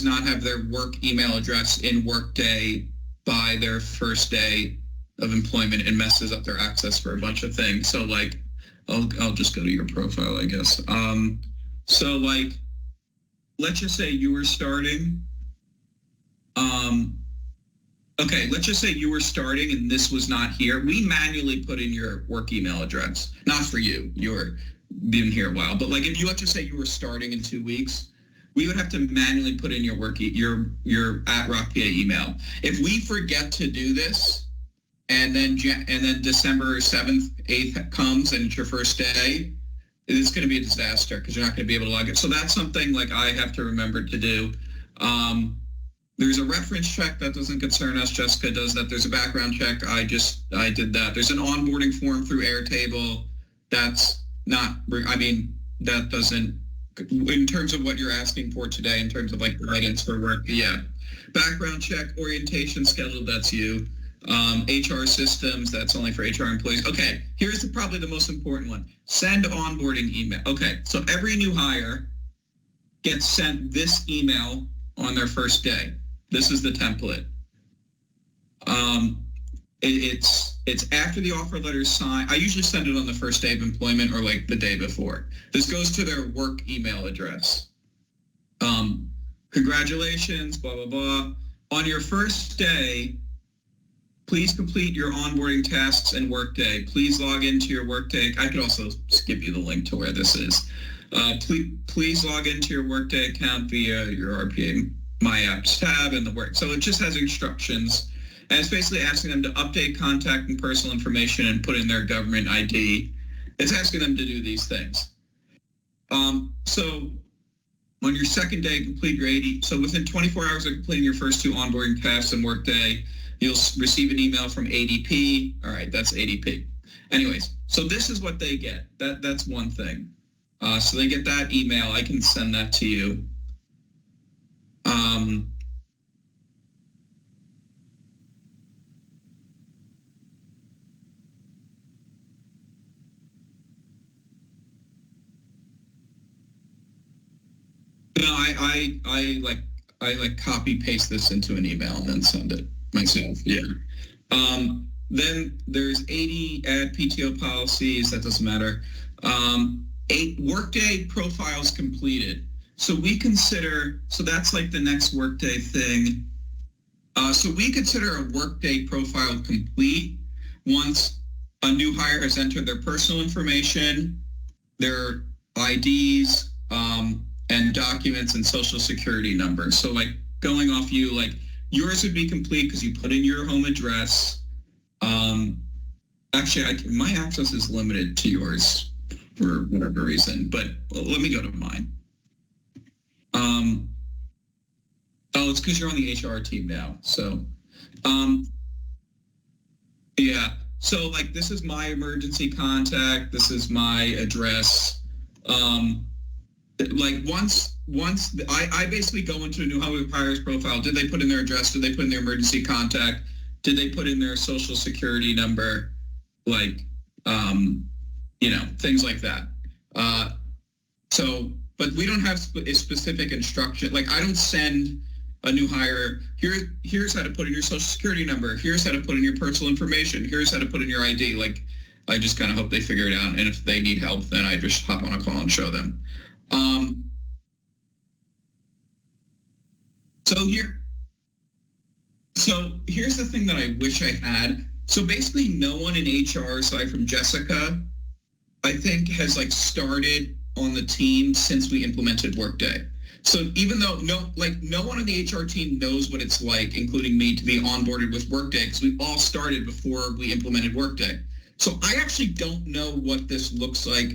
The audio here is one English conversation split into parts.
not have their work email address in Workday by their first day of employment and messes up their access for a bunch of things. So like, I'll just go to your profile, I guess. So like, let's just say you were starting. Okay, let's just say you were starting and this was not here. We manually put in your work email address. Not for you. You're been here a while. But like if you let's just say you were starting in 2 weeks, we would have to manually put in your work your @RockPA email. If we forget to do this and then December 7th, 8th comes and it's your first day, it's going to be a disaster because you're not going to be able to log it. So that's something like I have to remember to do. There's a reference check that doesn't concern us. Jessica does that. There's a background check. I did that. There's an onboarding form through Airtable. That's not, I mean, that doesn't, in terms of what you're asking for today, in terms of like guidance for work, yeah. Background check, orientation schedule, that's you. HR systems, that's only for HR employees. Okay, here's probably the most important one. Send onboarding email. Okay, so every new hire gets sent this email on their first day. This is the template. It's after the offer letter is signed. I usually send it on the first day of employment or like the day before. This goes to their work email address. Congratulations, blah, blah, blah. On your first day, please complete your onboarding tasks in Workday. Please log into your Workday. I could also give you the link to where this is. Please log into your Workday account via your RPA My Apps tab in the work. So it just has instructions. And it's basically asking them to update contact and personal information and put in their government ID. It's asking them to do these things. So on your second day, complete your 80. So within 24 hours of completing your first 2 onboarding tasks in Workday, you'll receive an email from ADP. All right, that's ADP. Anyways, so this is what they get. That's one thing. So they get that email. I can send that to you. No, I copy paste this into an email and then send it myself. Yeah. Then there's 80 add PTO policies. That doesn't matter. 8 Workday profiles completed. So we consider, so that's like the next Workday thing. So we consider a Workday profile complete once a new hire has entered their personal information, their IDs, and documents and social security numbers. So like going off you, like yours would be complete because you put in your home address. Actually, my access is limited to yours for whatever reason, but let me go to mine. Oh, it's because you're on the HR team now. So, yeah. So like this is my emergency contact. This is my address. Like once I basically go into a new hire's profile. Did they put in their address? Did they put in their emergency contact? Did they put in their social security number? Like, things like that. But we don't have a specific instruction. Like I don't send a new hire, here's how to put in your social security number. Here's how to put in your personal information. Here's how to put in your ID. Like, I just kind of hope they figure it out. And if they need help, then I just hop on a call and show them. So here's the thing that I wish I had. So basically no one in HR, aside from Jessica, I think has like started on the team since we implemented Workday. So even though no one on the HR team knows what it's like, including me, to be onboarded with Workday, because we all started before we implemented Workday. So I actually don't know what this looks like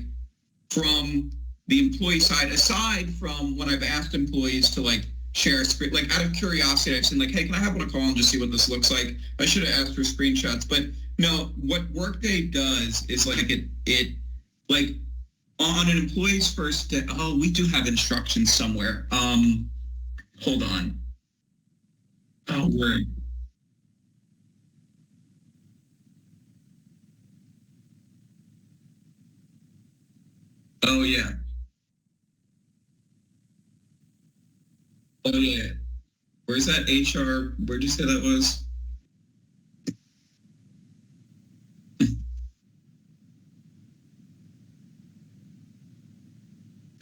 from the employee side, aside from when I've asked employees to like share a screen, like out of curiosity, I've seen like, hey, can I have on a call and just see what this looks like? I should have asked for screenshots, but no, what Workday does is like it like on an employee's first day. Oh, we do have instructions somewhere. Hold on. Oh, word. Oh, yeah. Oh yeah. Where's that HR? Where'd you say that was?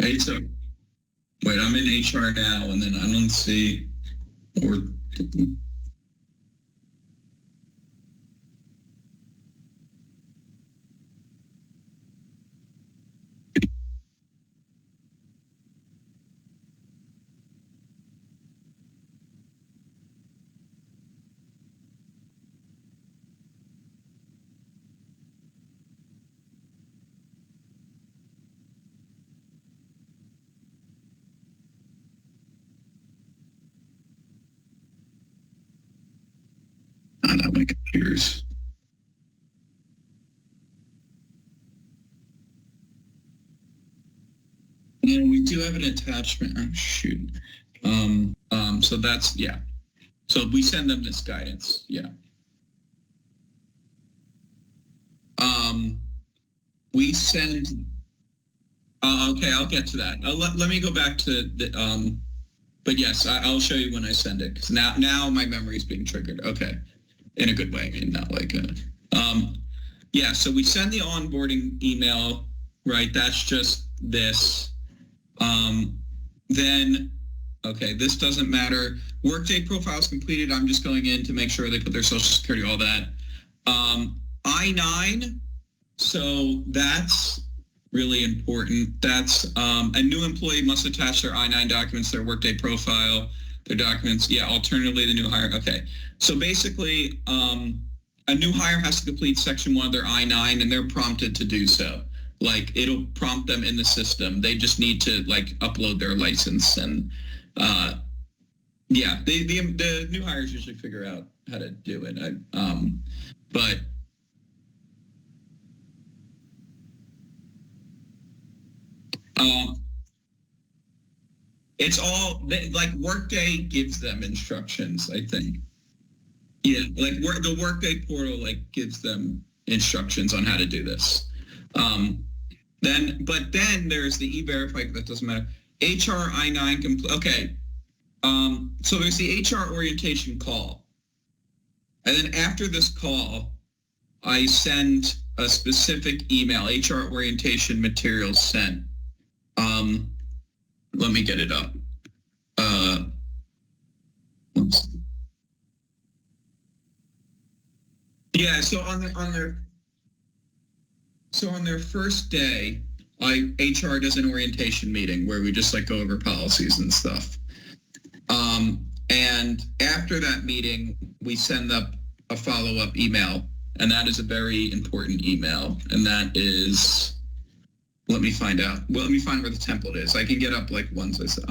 HR. Wait, I'm in HR now, and then I don't see or. Oh, not my computers. Yeah, we do have an attachment. Oh, shoot. So that's yeah. So we send them this guidance. Yeah. Um, we send. Okay, I'll get to that. Let me go back to the. But yes, I'll show you when I send it because now my memory is being triggered. Okay, in a good way. I mean, not like a. Yeah. So we send the onboarding email. Right. That's just this. Then. Okay, this doesn't matter. Workday profiles completed. I'm just going in to make sure they put their social security, all that. I-9. So that's really important. That's a new employee must attach their I-9 documents, their Workday profile, their documents. Yeah, alternatively, the new hire. Okay. So basically, a new hire has to complete section 1 of their I-9, and they're prompted to do so. Like, it'll prompt them in the system. They just need to, like, upload their license. And, yeah, the new hires usually figure out how to do it. But it's all like Workday gives them instructions, I think. Yeah, like the Workday portal like gives them instructions on how to do this. Then there's the e-verify that doesn't matter. HR I-9 okay. So there's the HR orientation call, and then after this call, I send a specific email. HR orientation materials sent. Let me get it up. Yeah, so on their first day, HR does an orientation meeting where we just like go over policies and stuff. And after that meeting, we send up a follow-up email, and that is a very important email. And that is, let me find out. Well, let me find where the template is. I can get up like ones I said.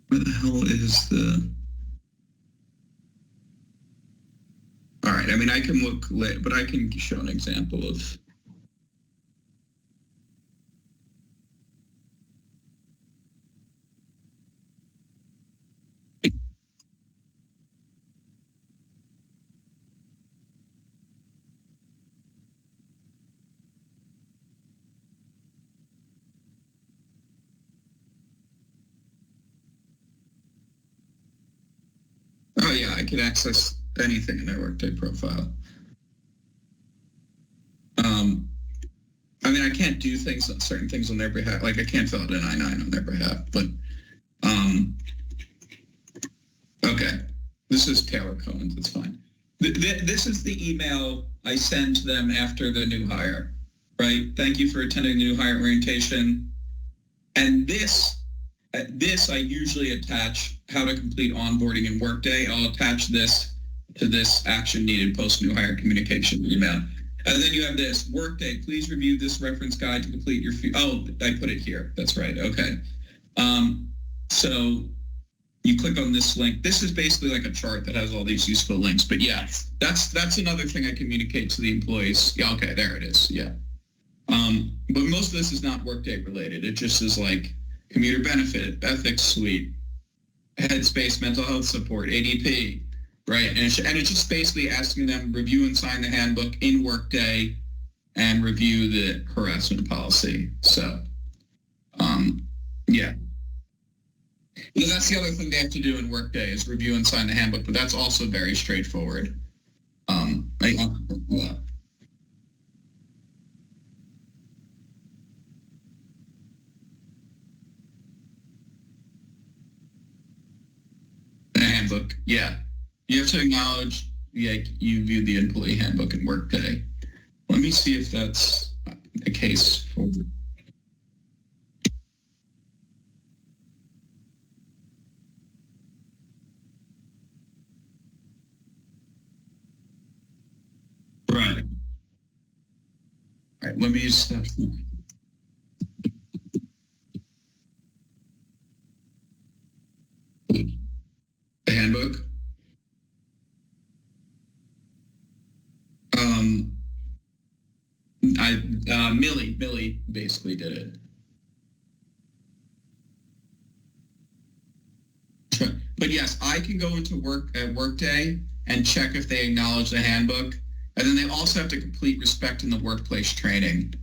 Where the hell is the? All right. I mean, I can look, but I can show an example of. Oh yeah, I can access anything in their Workday profile. I mean, I can't do certain things on their behalf. Like I can't fill out an I-9 on their behalf, but okay. This is Taylor Cohen's. It's fine. This is the email I send to them after the new hire, right? Thank you for attending the new hire orientation. And this I usually attach how to complete onboarding in Workday. I'll attach this to this action needed post new hire communication email. And then you have this Workday. Please review this reference guide to complete your. Oh, I put it here. That's right. Okay. So you click on this link. This is basically like a chart that has all these useful links. But yeah, that's another thing I communicate to the employees. Yeah. Okay. There it is. Yeah. But most of this is not Workday related. It just is like commuter benefit, ethics suite, headspace, mental health support, ADP, right? And it's just basically asking them review and sign the handbook in Workday and review the harassment policy. So, yeah. Well, that's the other thing they have to do in Workday is review and sign the handbook, but that's also very straightforward. The handbook, yeah. You have to acknowledge, yeah, you view the employee handbook in Workday. Let me see if that's a case for. Right. All right. Let me use the handbook. Um, Millie basically did it. But yes, I can go into Workday and check if they acknowledge the handbook, and then they also have to complete respect in the workplace training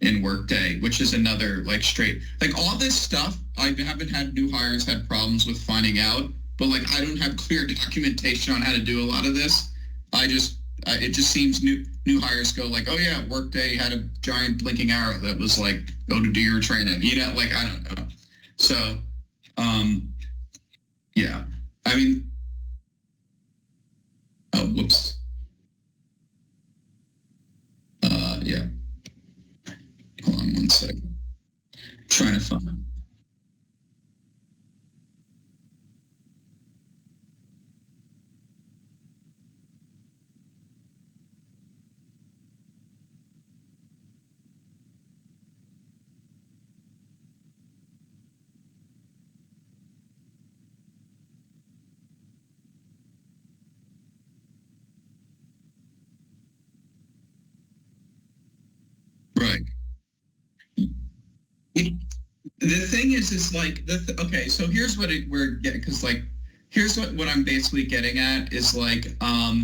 in Workday, which is another like straight like all this stuff. I haven't had new hires had problems with finding out, but like I don't have clear documentation on how to do a lot of this. It just seems new hires go like, oh yeah, Workday had a giant blinking arrow that was like, go to do your training, like I don't know. So, yeah, I mean, oh whoops, yeah, hold on one second, trying to find. Right. The thing is like okay. So here's what we're getting because like here's what I'm basically getting at is like uh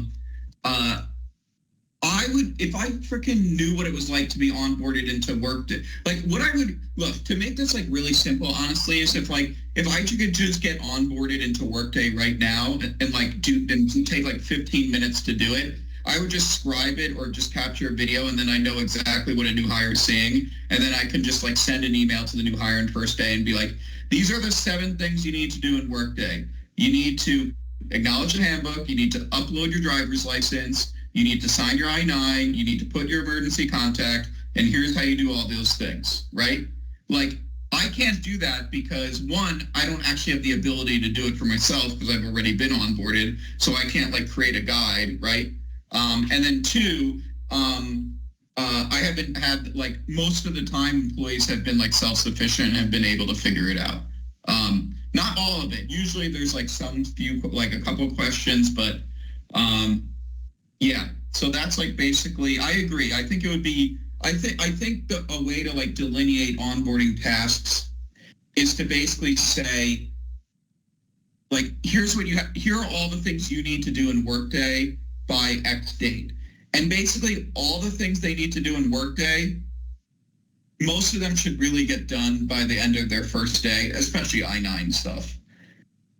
I would if I freaking knew what it was like to be onboarded into Workday. Like what I would look to make this like really simple, honestly, is if I could just get onboarded into Workday right now and like do and take like 15 minutes to do it. I would just scribe it or just capture a video and then I know exactly what a new hire is seeing. And then I can just like send an email to the new hire on first day and be like, these are the 7 things you need to do in Workday. You need to acknowledge the handbook. You need to upload your driver's license. You need to sign your I-9. You need to put your emergency contact. And here's how you do all those things, right? Like, I can't do that because, one, I don't actually have the ability to do it for myself because I've already been onboarded. So I can't, like, create a guide, right? And then two, I haven't had like most of the time employees have been like self-sufficient and have been able to figure it out. Not all of it. Usually there's like some few, like a couple of questions, but yeah. So that's like basically, I agree. I think it would be, I think a way to like delineate onboarding tasks is to basically say, like, here's what here are all the things you need to do in Workday by X date. And basically all the things they need to do in Workday, most of them should really get done by the end of their first day, especially I-9 stuff.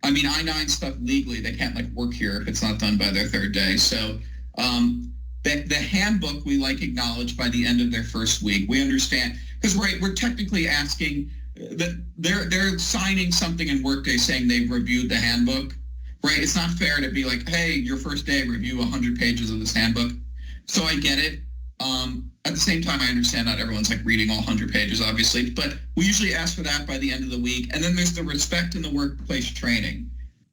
I mean, I-9 stuff legally, they can't like work here if it's not done by their third day. So the handbook we like acknowledge by the end of their first week. We understand, because we're technically asking that they're signing something in Workday saying they've reviewed the handbook. Right, it's not fair to be like, hey, your first day, review 100 pages of this handbook. So I get it. At the same time, I understand not everyone's like reading all 100 pages, obviously, but we usually ask for that by the end of the week. And then there's the respect in the workplace training.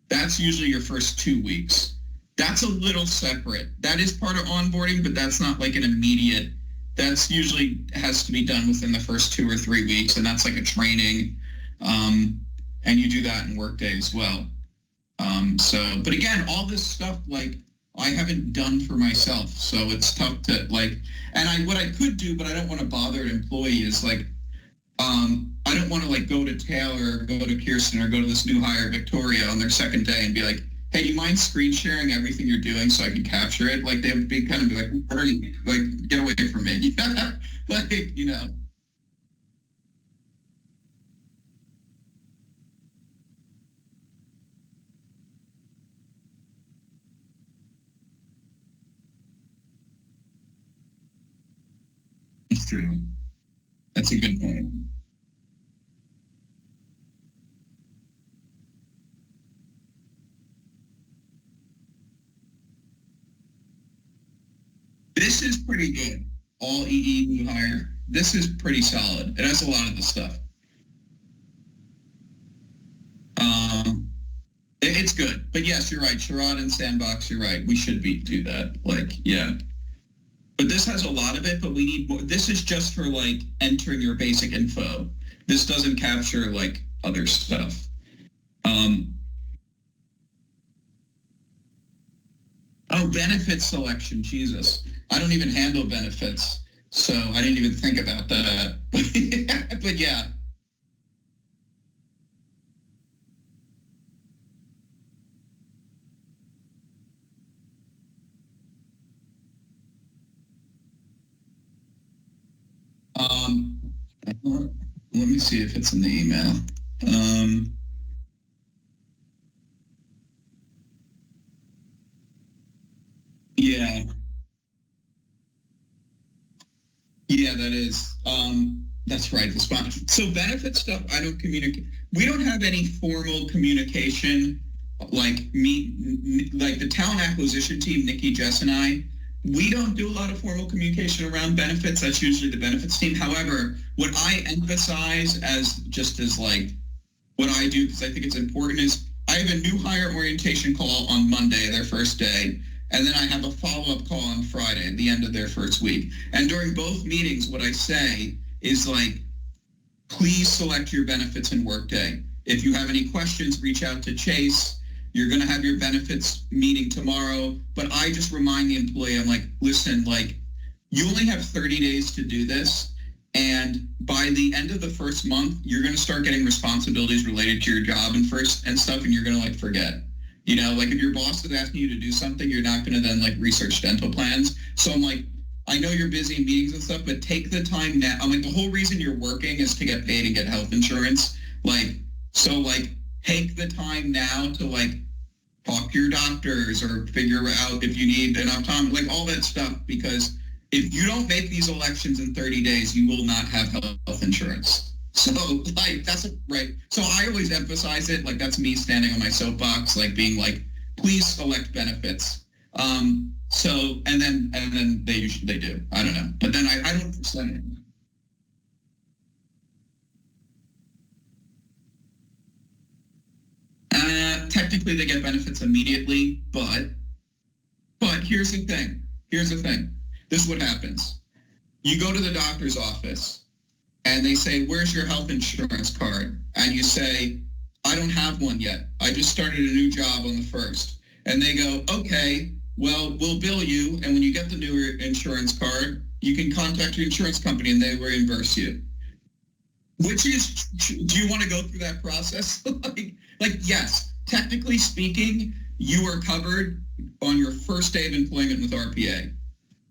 That's usually your first 2 weeks. That's a little separate. That is part of onboarding, but that's not like an immediate. That's usually has to be done within the first 2 or 3 weeks, and that's like a training. And you do that in Workday as well. But again, all this stuff, like, I haven't done for myself, so it's tough to, like, and what I could do, but I don't want to bother an employee is, like, I don't want to, like, go to Taylor or go to Kirsten or go to this new hire, Victoria, on their second day and be like, hey, you mind screen sharing everything you're doing so I can capture it? Like they would be kind of be like, what are you, like, get away from me. Like, you know. It's true. That's a good point. This is pretty good. All EE new hire. This is pretty solid. It has a lot of the stuff. Um, it's good. But yes, you're right. Sherrod and Sandbox, you're right. We should do that. Like, yeah. But this has a lot of it, but we need more. This is just for like entering your basic info. This doesn't capture like other stuff. Um, oh, benefit selection. Jesus. I don't even handle benefits. So I didn't even think about that. But yeah. Um, let me see if it's in the email. Um, yeah, yeah, that is. That's right. The spot. So benefit stuff, I don't communicate. We don't have any formal communication. Like me, like the talent acquisition team, Nikki, Jess, and I. We don't do a lot of formal communication around benefits. That's usually the benefits team. However, what I emphasize as just as like what I do, because I think it's important, is I have a new hire orientation call on Monday, their first day, and then I have a follow-up call on Friday at the end of their first week. And during both meetings, what I say is like, please select your benefits in Workday. If you have any questions, reach out to Chase. You're going to have your benefits meeting tomorrow. But I just remind the employee, I'm like, listen, like, you only have 30 days to do this. And by the end of the first month, you're going to start getting responsibilities related to your job and stuff, and you're going to like forget. You know, like if your boss is asking you to do something, you're not going to then like research dental plans. So I'm like, I know you're busy in meetings and stuff, but take the time now. I'm like, the whole reason you're working is to get paid and get health insurance. Like, so like take the time now to like talk to your doctors or figure out if you need enough time, like all that stuff, because if you don't make these elections in 30 days, you will not have health insurance. So like that's right. So I always emphasize it. Like that's me standing on my soapbox, like being like, please select benefits. So and then they do. I don't know. But then I don't send it. Technically they get benefits immediately, but here's the thing. Here's the thing. This is what happens. You go to the doctor's office and they say, where's your health insurance card? And you say, I don't have one yet. I just started a new job on the 1st. And they go, okay, well, we'll bill you. And when you get the new insurance card, you can contact your insurance company and they reimburse you. Which is, do you want to go through that process? like, yes, technically speaking, you are covered on your first day of employment with RPA.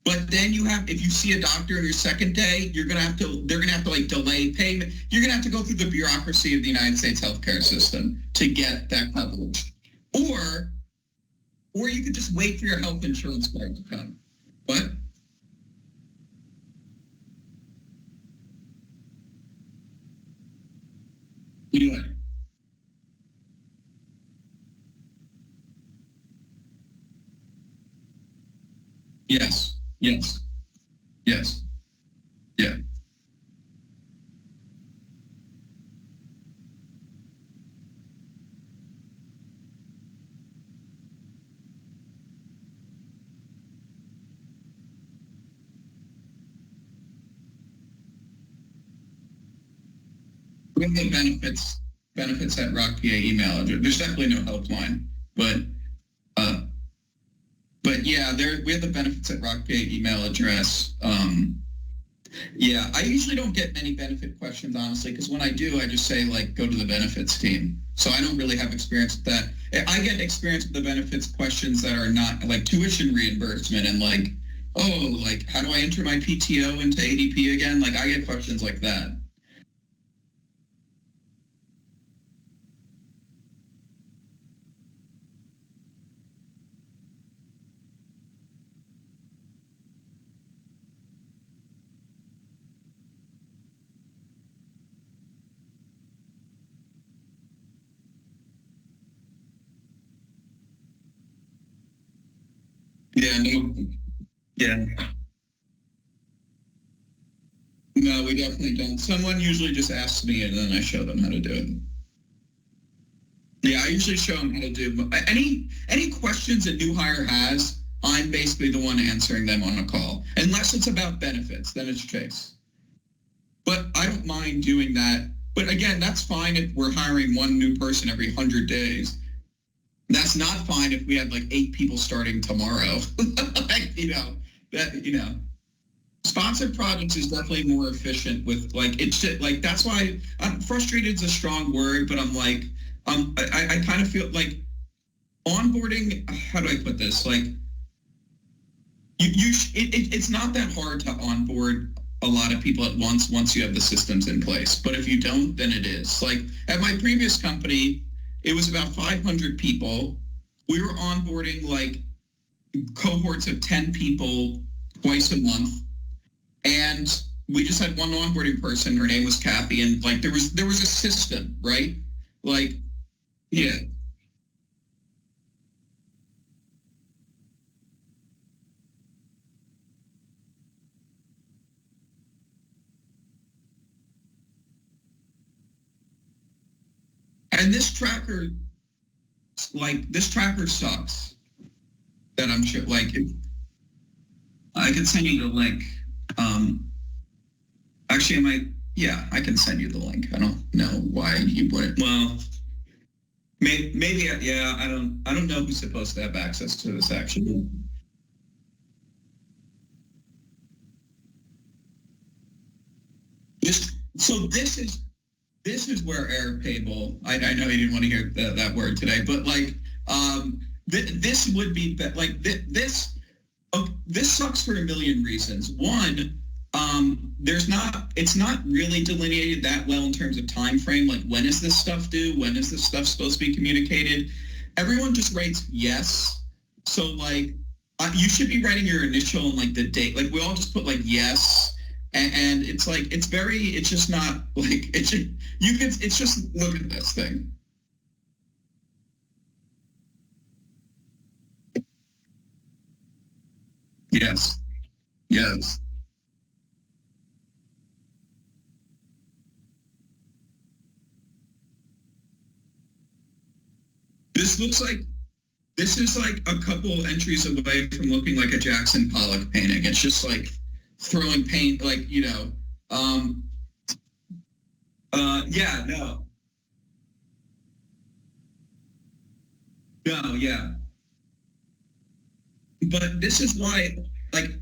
But then you have, if you see a doctor on your second day, they're gonna have to like delay payment. You're gonna have to go through the bureaucracy of the United States healthcare system to get that coverage. Or, or you could just wait for your health insurance card to come. What? Anyway, yes, yes, yes, yeah. We have the benefits at RockPA email. There's definitely no helpline, but uh, but yeah, we have the benefits at RockPay email address. Yeah, I usually don't get many benefit questions, honestly, because when I do, I just say, like, go to the benefits team. So I don't really have experience with that. I get experience with the benefits questions that are not like tuition reimbursement and like, oh, like how do I enter my PTO into ADP again? Like I get questions like that. Yeah, no, yeah. No, we definitely don't. Someone usually just asks me and then I show them how to do it. Yeah, I usually show them how to do any questions a new hire has. I'm basically the one answering them on a call, unless it's about benefits. Then it's Chase. But I don't mind doing that. But again, that's fine if we're hiring one new person every 100 days. That's not fine if we had like 8 people starting tomorrow. Like, sponsored projects is definitely more efficient with like it's just, like that's why I'm frustrated is a strong word, but I'm like I kind of feel like onboarding. How do I put this? Like it's not that hard to onboard a lot of people at once you have the systems in place. But if you don't, then it is. Like at my previous company, it was about 500 people. We were onboarding like cohorts of 10 people twice a month, and we just had one onboarding person. Her name was Kathy, and like there was a system, right? Like, yeah. And this tracker sucks. That I'm sure. Like, I can send you the link. Um, Actually, I might. Yeah, I can send you the link. I don't know why you wouldn't. Well, maybe. Yeah, I don't know who's supposed to have access to this actually. This is where Airtable. I know you didn't want to hear that word today, but like this would be like this sucks for a million reasons. One, it's not really delineated that well in terms of time frame. Like when is this stuff due? When is this stuff supposed to be communicated? Everyone just writes yes. So like you should be writing your initial and like the date. Like we all just put like yes. And it's like it's just not like it's just look at this thing. Yes. Yes. This looks like this is like a couple entries away from looking like a Jackson Pollock painting. It's just like throwing paint, like yeah, no, no, yeah. But this is why, like,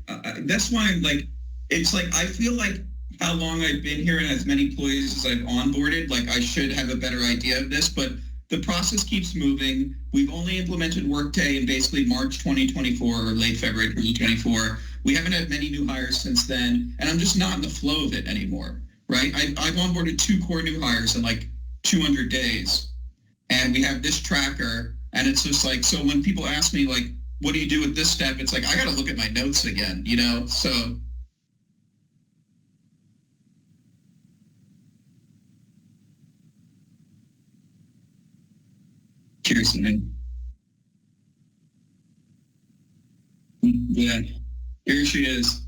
that's why, like, it's like I feel like how long I've been here and as many employees as I've onboarded, like, I should have a better idea of this. But the process keeps moving. We've only implemented Workday in basically March 2024 or late February 2024. We haven't had many new hires since then, and I'm just not in the flow of it anymore. Right? I've onboarded 2 core new hires in like 200 days, and we have this tracker, and it's just like so when people ask me like what do you do with this step, it's like I got to look at my notes again. So curious. Yeah, here she is.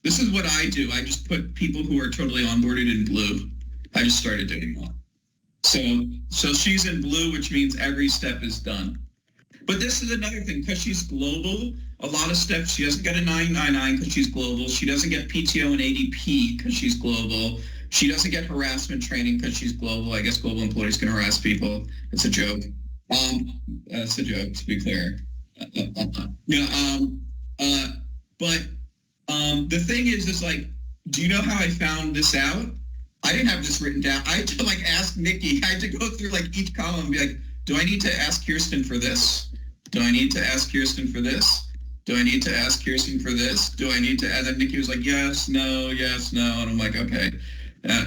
This is what I do. I just put people who are totally onboarded in blue. I just started doing that. So she's in blue, which means every step is done. But this is another thing, because she's global, a lot of steps, she doesn't get a 999 because she's global. She doesn't get PTO and ADP because she's global. She doesn't get harassment training because she's global. I guess global employees can harass people. It's a joke. It's a joke, to be clear. Yeah, uh, but the thing is like, do you know how I found this out? I didn't have this written down. I had to like ask Nikki. I had to go through like each column and be like, do I need to ask Kirsten for this? Do I need to ask Kirsten for this? Do I need to ask Kirsten for this? Do I need to? And then Nikki was like, yes, no, yes, no. And I'm like, okay. Uh,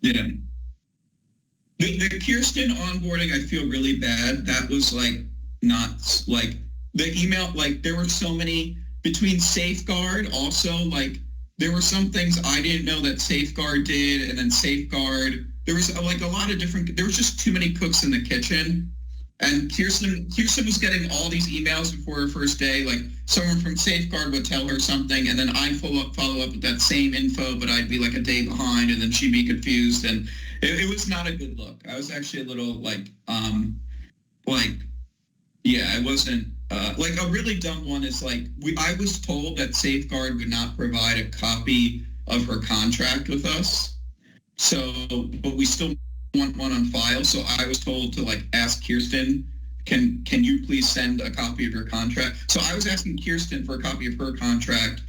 yeah. The Kirsten onboarding, I feel really bad. That was like not like the email, like there were so many between Safeguard also, like there were some things I didn't know that Safeguard did, and then Safeguard, there was like a lot of different, there was just too many cooks in the kitchen. And Kirsten was getting all these emails before her first day. Like someone from Safeguard would tell her something, and then I'd follow up with that same info, but I'd be like a day behind, and then she'd be confused, and it was not a good look. I was actually a little like yeah, I wasn't like a really dumb one is like I was told that Safeguard would not provide a copy of her contract with us. So, but we still want one on file. So I was told to like ask Kirsten, can you please send a copy of your contract? So I was asking Kirsten for a copy of her contract,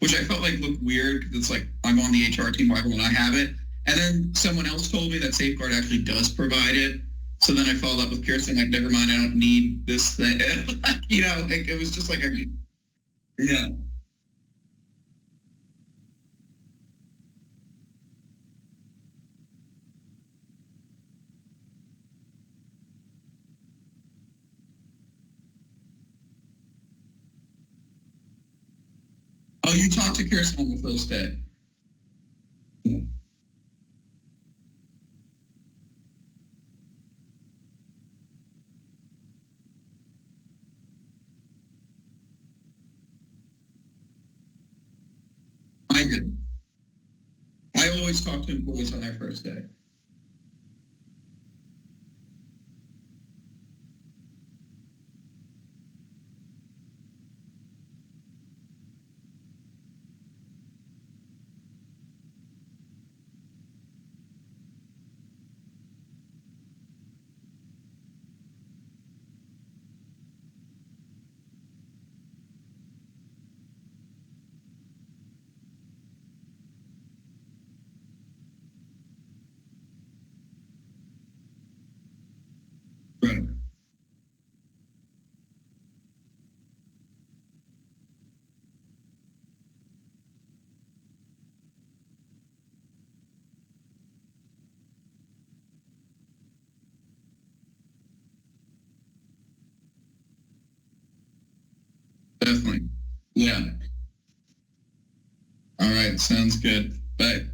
which I felt like looked weird because it's like I'm on the HR team, why won't I have it? And then someone else told me that Safeguard actually does provide it. So then I followed up with Kirsten, like, never mind, I don't need this thing. You know, like, it was just like, yeah. Oh, you talked to Kirsten on the first day. I did. I always talk to employees on their first day. Right. Definitely. Yeah. All right. Sounds good. Bye.